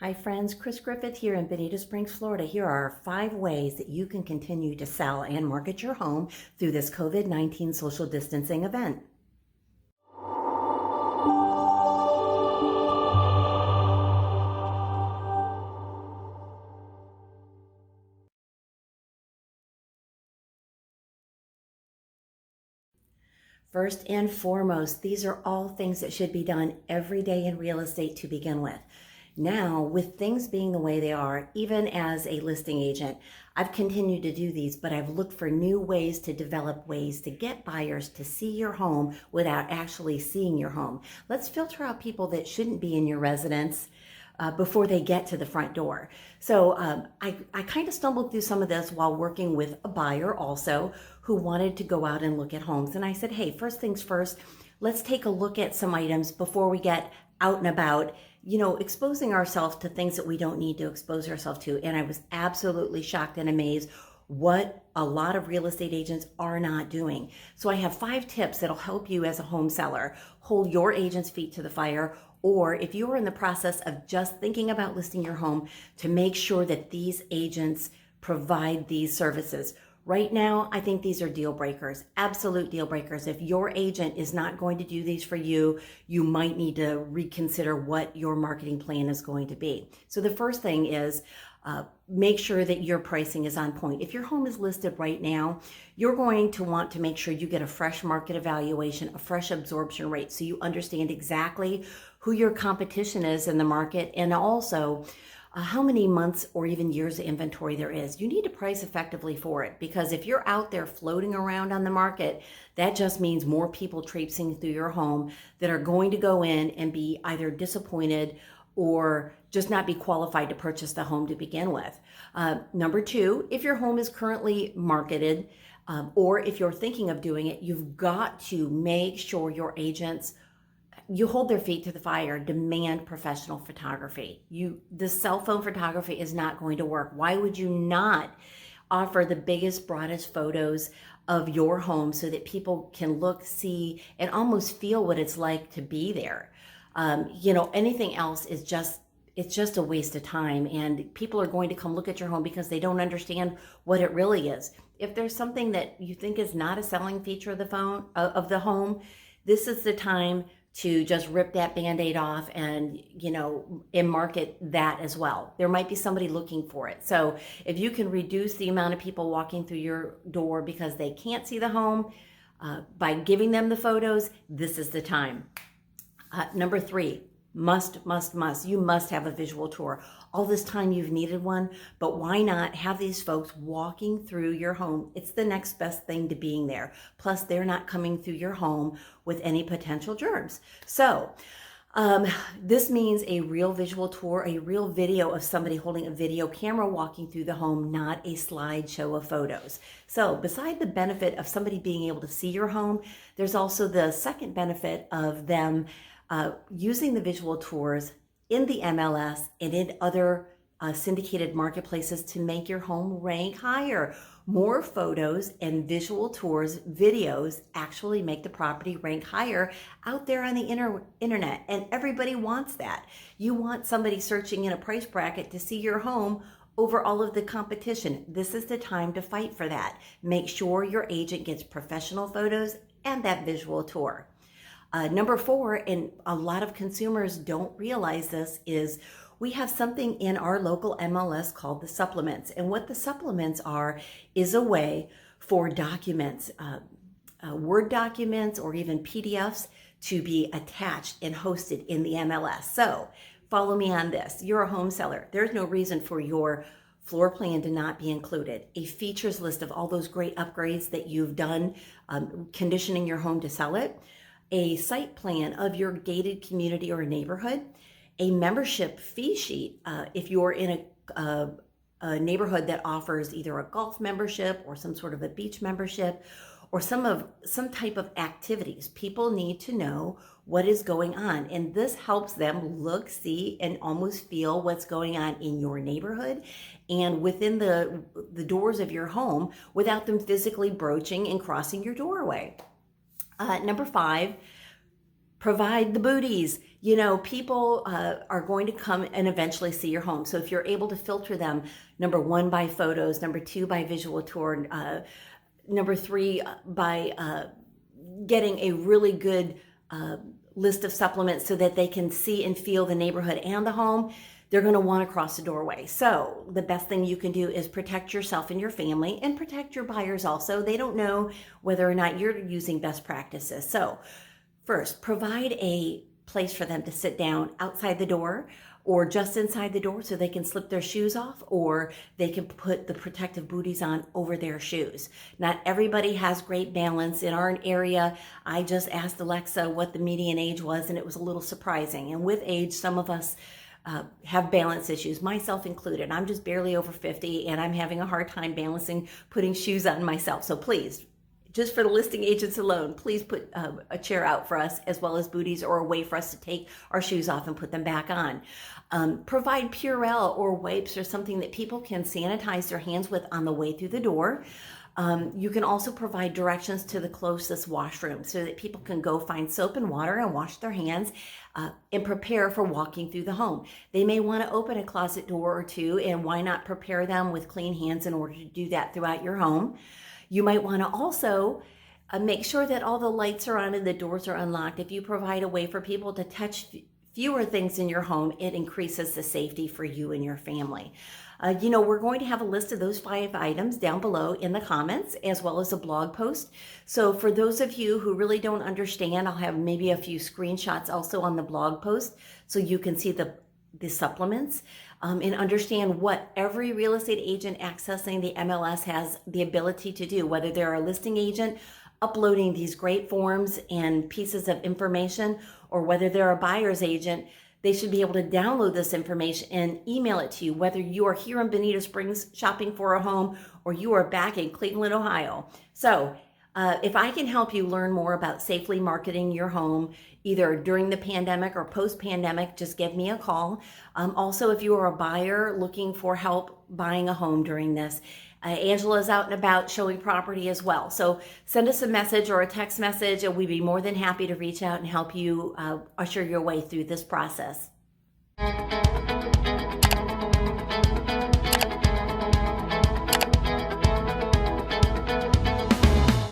Hi friends, Chris Griffith here in Bonita Springs, Florida. Here are 5 ways that you can continue to sell and market your home through this COVID-19 social distancing event. First and foremost, these are all things that should be done every day in real estate to begin with. Now, with things being the way they are, even as a listing agent, I've continued to do these, but I've looked for new ways to develop ways to get buyers to see your home without actually seeing your home. Let's filter out people that shouldn't be in your residence before they get to the front door. So I kind of stumbled through some of this while working with a buyer also who wanted to go out and look at homes. And I said, hey, first things first, let's take a look at some items before we get out and about, exposing ourselves to things that we don't need to expose ourselves to. And I was absolutely shocked and amazed what a lot of real estate agents are not doing. So I have 5 tips that'll help you as a home seller hold your agent's feet to the fire, or if you're in the process of just thinking about listing your home, to make sure that these agents provide these services. Right now, I think these are deal breakers, absolute deal breakers. If your agent is not going to do these for you, you might need to reconsider what your marketing plan is going to be. So the first thing is make sure that your pricing is on point. If your home is listed right now, you're going to want to make sure you get a fresh market evaluation, a fresh absorption rate, so you understand exactly who your competition is in the market, and also how many months or even years of inventory there is. You need to price effectively for it, because if you're out there floating around on the market, that just means more people traipsing through your home that are going to go in and be either disappointed or just not be qualified to purchase the home to begin with. Number 2, if your home is currently marketed, or if you're thinking of doing it, you've got to make sure your agents, you hold their feet to the fire. Demand professional photography. The cell phone photography is not going to work. Why would you not offer the biggest, broadest photos of your home so that people can look, see, and almost feel what it's like to be there? Anything else is it's just a waste of time, and people are going to come look at your home because they don't understand what it really is. If there's something that you think is not a selling feature of the home, this is the time to just rip that Band-Aid off and market that as well. There might be somebody looking for it. So if you can reduce the amount of people walking through your door because they can't see the home by giving them the photos, this is the time. Number 3, must. You must have a visual tour. All this time you've needed one, but why not have these folks walking through your home? It's the next best thing to being there. Plus, they're not coming through your home with any potential germs. So this means a real visual tour, a real video of somebody holding a video camera walking through the home, not a slideshow of photos. So beside the benefit of somebody being able to see your home, there's also the second benefit of them using the visual tours in the MLS and in other syndicated marketplaces to make your home rank higher. More photos and visual tours, videos actually make the property rank higher out there on the internet, and everybody wants that. You want somebody searching in a price bracket to see your home over all of the competition. This is the time to fight for that. Make sure your agent gets professional photos and that visual tour. Number 4, and a lot of consumers don't realize this, is we have something in our local MLS called the supplements. And what the supplements are is a way for documents, Word documents or even PDFs, to be attached and hosted in the MLS. So follow me on this. You're a home seller. There's no reason for your floor plan to not be included. A features list of all those great upgrades that you've done, conditioning your home to sell it. A site plan of your gated community or neighborhood, a membership fee sheet if you're in a neighborhood that offers either a golf membership or some sort of a beach membership or some type of activities. People need to know what is going on, and this helps them look, see, and almost feel what's going on in your neighborhood and within the doors of your home without them physically broaching and crossing your doorway. Number 5, provide the booties. You know, people are going to come and eventually see your home. So if you're able to filter them, number one, by photos, number two, by visual tour, number three, by getting a really good list of supplements so that they can see and feel the neighborhood and the home, they're going to want to cross the doorway. So the best thing you can do is protect yourself and your family, and protect your buyers also. They don't know whether or not you're using best practices. So first, provide a place for them to sit down outside the door or just inside the door so they can slip their shoes off, or they can put the protective booties on over their shoes. Not everybody has great balance. In our area, I just asked Alexa what the median age was, and it was a little surprising. And with age, some of us have balance issues, myself included. I'm just barely over 50, and I'm having a hard time balancing putting shoes on myself. So please, just for the listing agents alone, please put a chair out for us, as well as booties, or a way for us to take our shoes off and put them back on. Provide Purell or wipes or something that people can sanitize their hands with on the way through the door. You can also provide directions to the closest washroom so that people can go find soap and water and wash their hands and prepare for walking through the home. They may want to open a closet door or two, and why not prepare them with clean hands in order to do that throughout your home. You might want to also make sure that all the lights are on and the doors are unlocked. If you provide a way for people to touch fewer things in your home, it increases the safety for you and your family. You know, we're going to have a list of those 5 items down below in the comments, as well as a blog post. So for those of you who really don't understand, I'll have maybe a few screenshots also on the blog post so you can see the supplements and understand what every real estate agent accessing the MLS has the ability to do, whether they're a listing agent uploading these great forms and pieces of information, or whether they're a buyer's agent. They should be able to download this information and email it to you, whether you are here in Bonita Springs shopping for a home or you are back in Cleveland, Ohio. So if I can help you learn more about safely marketing your home, either during the pandemic or post-pandemic, just give me a call. Also, if you are a buyer looking for help buying a home during this, Angela's out and about showing property as well. So send us a message or a text message, and we'd be more than happy to reach out and help you usher your way through this process.